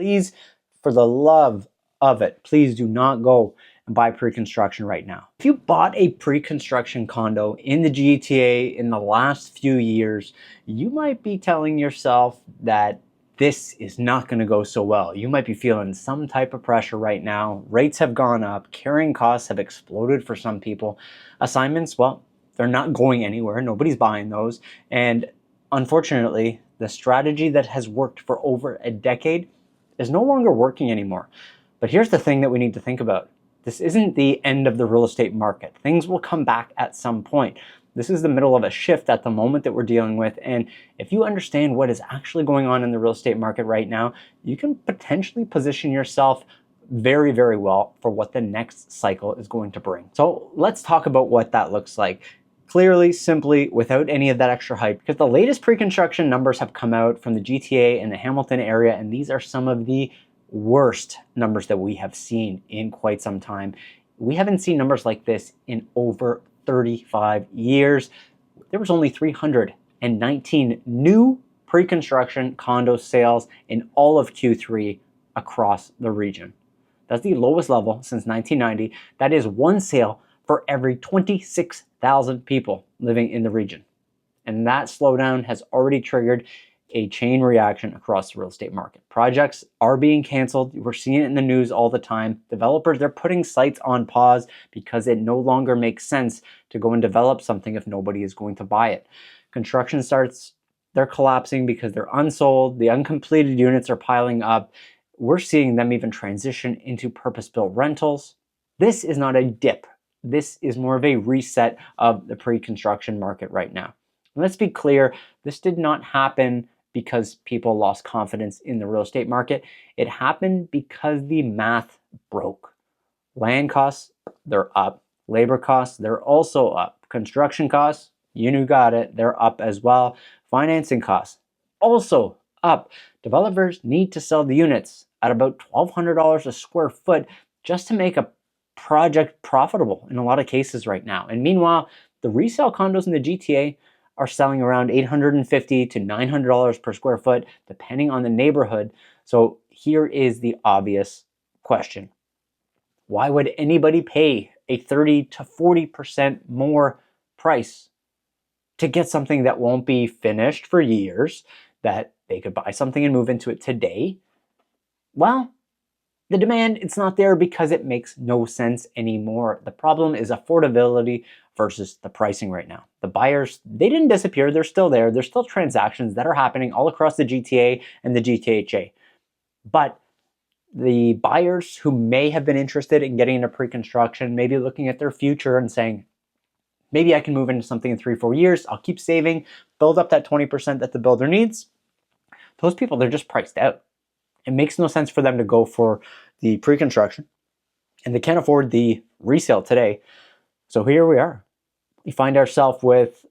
please, for the love of it, please do not go and buy pre-construction right now. If you bought a pre-construction condo in the GTA in the last few years, you might be telling yourself that this is not going to go so well. You might be feeling some type of pressure right now. Rates have gone up, carrying costs have exploded for some people. Assignments, well, they're not going anywhere. Nobody's buying those. And unfortunately, the strategy that has worked for over a decade is no longer working anymore. But here's the thing that we need to think about. This isn't the end of the real estate market. Things will come back at some point. This is the middle of a shift at the moment that we're dealing with. And if you understand what is actually going on in the real estate market right now, you can potentially position yourself very, very well for what the next cycle is going to bring. So let's talk about what that looks like. Clearly, simply, without any of that extra hype, because the latest pre-construction numbers have come out from the GTA and the Hamilton area, and these are some of the worst numbers that we have seen in quite some time. We haven't seen numbers like this in over 35 years. There was only 319 new pre-construction condo sales in all of Q3 across the region. That's the lowest level since 1990. That is one sale for every 26,000 people living in the region. And that slowdown has already triggered a chain reaction across the real estate market. Projects are being canceled. We're seeing it in the news all the time. Developers, they're putting sites on pause because it no longer makes sense to go and develop something if nobody is going to buy it. Construction starts, they're collapsing because they're unsold. The uncompleted units are piling up. We're seeing them even transition into purpose-built rentals. This is not a dip. This is more of a reset of the pre-construction market right now. And let's be clear, this did not happen because people lost confidence in the real estate market. It happened because the math broke. Land costs, they're up. Labor costs, they're also up. Construction costs, you got it, they're up as well. Financing costs, also up. Developers need to sell the units at about $1,200 a square foot just to make a project profitable in a lot of cases right now. And meanwhile, the resale condos in the GTA are selling around $850 to $900 per square foot, depending on the neighborhood. So here is the obvious question. Why would anybody pay a 30 to 40% more price to get something that won't be finished for years, that they could buy something and move into it today? Well, the demand, it's not there because it makes no sense anymore. The problem is affordability versus the pricing right now. The buyers, they didn't disappear. They're still there. There's still transactions that are happening all across the GTA and the GTHA. But the buyers who may have been interested in getting into pre-construction, maybe looking at their future and saying, maybe I can move into something in 3-4 years. I'll keep saving, build up that 20% that the builder needs. Those people, they're just priced out. It makes no sense for them to go for the pre-construction, and they can't afford the resale today. So here we are. We find ourselves with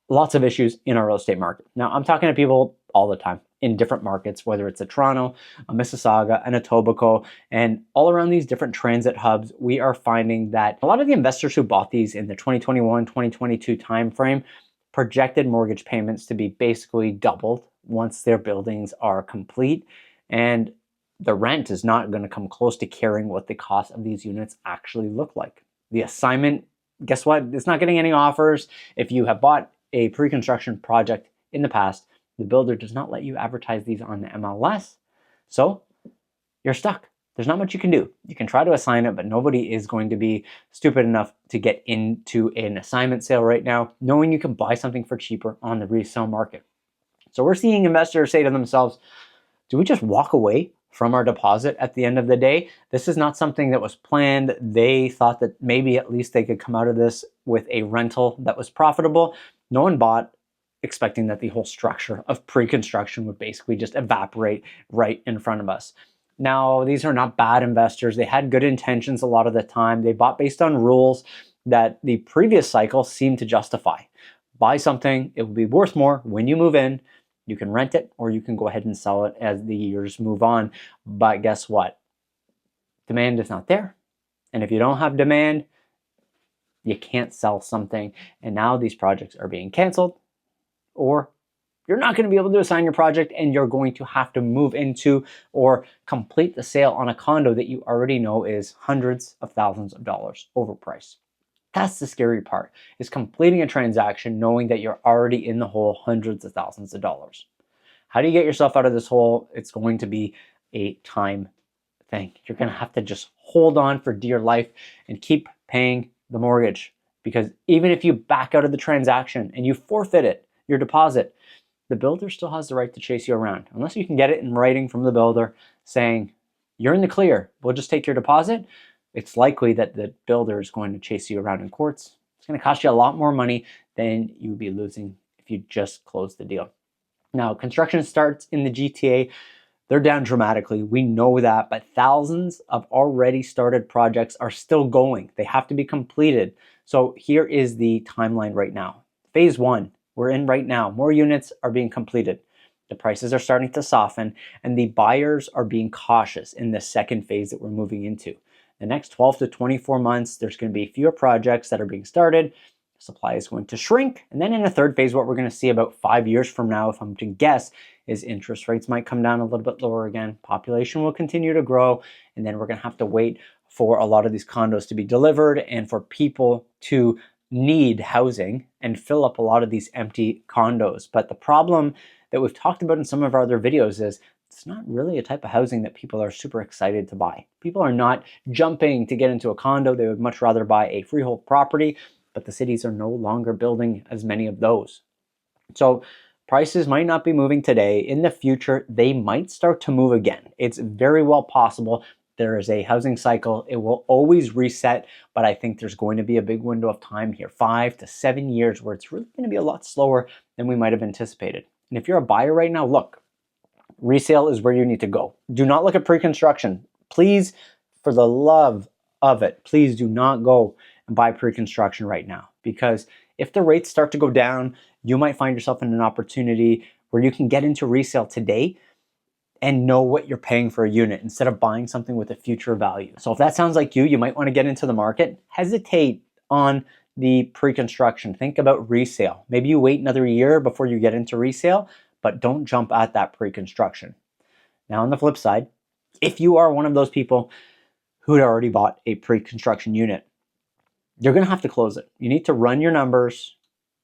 lots of issues in our real estate market. Now, I'm talking to people all the time in different markets, whether it's a Toronto, a Mississauga, and a Etobicoke, and all around these different transit hubs, we are finding that a lot of the investors who bought these in the 2021-2022 timeframe projected mortgage payments to be basically doubled once their buildings are complete. And the rent is not going to come close to carrying what the cost of these units actually look like. The assignment, guess what? It's not getting any offers. If you have bought a pre-construction project in the past, the builder does not let you advertise these on the MLS. So you're stuck. There's not much you can do. You can try to assign it, but nobody is going to be stupid enough to get into an assignment sale right now, knowing you can buy something for cheaper on the resale market. So we're seeing investors say to themselves, do we just walk away from our deposit at the end of the day? This is not something that was planned. They thought that maybe at least they could come out of this with a rental that was profitable. No one bought expecting that the whole structure of pre-construction would basically just evaporate right in front of us. Now, these are not bad investors. They had good intentions a lot of the time. They bought based on rules that the previous cycle seemed to justify. Buy something, it will be worth more when you move in. You can rent it or you can go ahead and sell it as the years move on. But guess what? Demand is not there. And if you don't have demand, you can't sell something. And now these projects are being canceled or you're not going to be able to assign your project, and you're going to have to move into or complete the sale on a condo that you already know is hundreds of thousands of dollars overpriced. That's the scary part, is completing a transaction knowing that you're already in the hole hundreds of thousands of dollars. How do you get yourself out of this hole? It's going to be a time thing. You're going to have to just hold on for dear life and keep paying the mortgage, because even if you back out of the transaction and you forfeit it, your deposit, the builder still has the right to chase you around. Unless you can get it in writing from the builder saying, you're in the clear, we'll just take your deposit, it's likely that the builder is going to chase you around in courts. It's going to cost you a lot more money than you would be losing if you just closed the deal. Now, construction starts in the GTA, they're down dramatically. We know that, but thousands of already started projects are still going. They have to be completed. So here is the timeline right now. Phase 1, we're in right now. More units are being completed. The prices are starting to soften, and the buyers are being cautious in the second phase that we're moving into. The next 12 to 24 months, there's going to be fewer projects that are being started. Supply is going to shrink. And then in a third phase, what we're going to see about 5 years from now, if I'm to guess, is interest rates might come down a little bit lower again. Population will continue to grow. And then we're going to have to wait for a lot of these condos to be delivered and for people to need housing and fill up a lot of these empty condos. But the problem that we've talked about in some of our other videos is it's not really a type of housing that people are super excited to buy. People are not jumping to get into a condo. They would much rather buy a freehold property, but the cities are no longer building as many of those. So prices might not be moving today. In the future, they might start to move again. It's very well possible. There is a housing cycle. It will always reset, but I think there's going to be a big window of time here, 5 to 7 years, where it's really going to be a lot slower than we might have anticipated. And if you're a buyer right now, look, resale is where you need to go. Do not look at pre-construction. Please, for the love of it, please do not go and buy pre-construction right now, because if the rates start to go down, you might find yourself in an opportunity where you can get into resale today and know what you're paying for a unit instead of buying something with a future value. So if that sounds like you might want to get into the market. Hesitate on the pre-construction. Think about resale. Maybe you wait another year before you get into resale, but don't jump at that pre-construction. Now on the flip side, if you are one of those people who had already bought a pre-construction unit, you're going to have to close it. You need to run your numbers,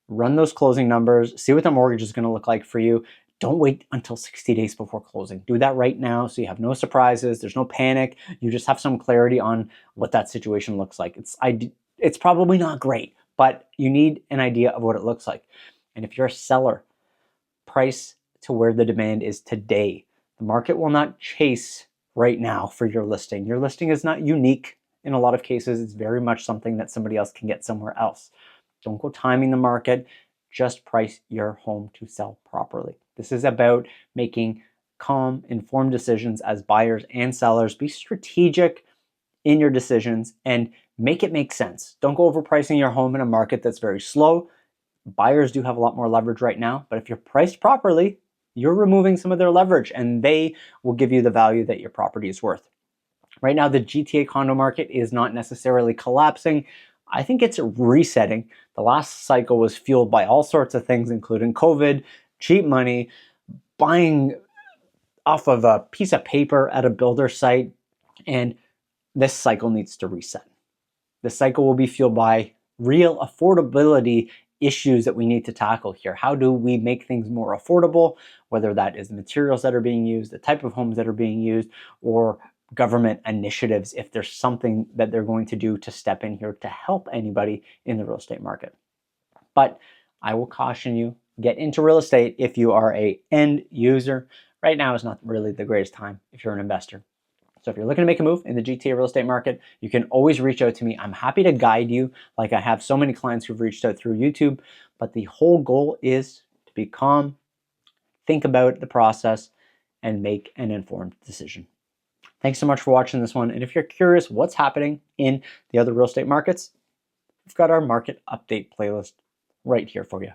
run those closing numbers, see what the mortgage is going to look like for you. Don't wait until 60 days before closing. Do that right now so you have no surprises. There's no panic. You just have some clarity on what that situation looks like. It's probably not great, but you need an idea of what it looks like. And if you're a seller, price to where the demand is today. The market will not chase right now for your listing. Your listing is not unique. In a lot of cases, it's very much something that somebody else can get somewhere else. Don't go timing the market. Just price your home to sell properly. This is about making calm, informed decisions as buyers and sellers. Be strategic in your decisions and make it make sense. Don't go overpricing your home in a market that's very slow. Buyers do have a lot more leverage right now, but if you're priced properly, you're removing some of their leverage and they will give you the value that your property is worth. Right now, the GTA condo market is not necessarily collapsing. I think it's resetting. The last cycle was fueled by all sorts of things, including COVID, cheap money, buying off of a piece of paper at a builder site, and this cycle needs to reset. This cycle will be fueled by real affordability issues that we need to tackle here. How do we make things more affordable, whether that is the materials that are being used, the type of homes that are being used, or government initiatives, if there's something that they're going to do to step in here to help anybody in the real estate market. But I will caution you, get into real estate if you are an end user. Right now is not really the greatest time if you're an investor. So if you're looking to make a move in the GTA real estate market, you can always reach out to me. I'm happy to guide you, like I have so many clients who've reached out through YouTube. But the whole goal is to be calm, think about the process, and make an informed decision. Thanks so much for watching this one. And if you're curious what's happening in the other real estate markets, we've got our market update playlist right here for you.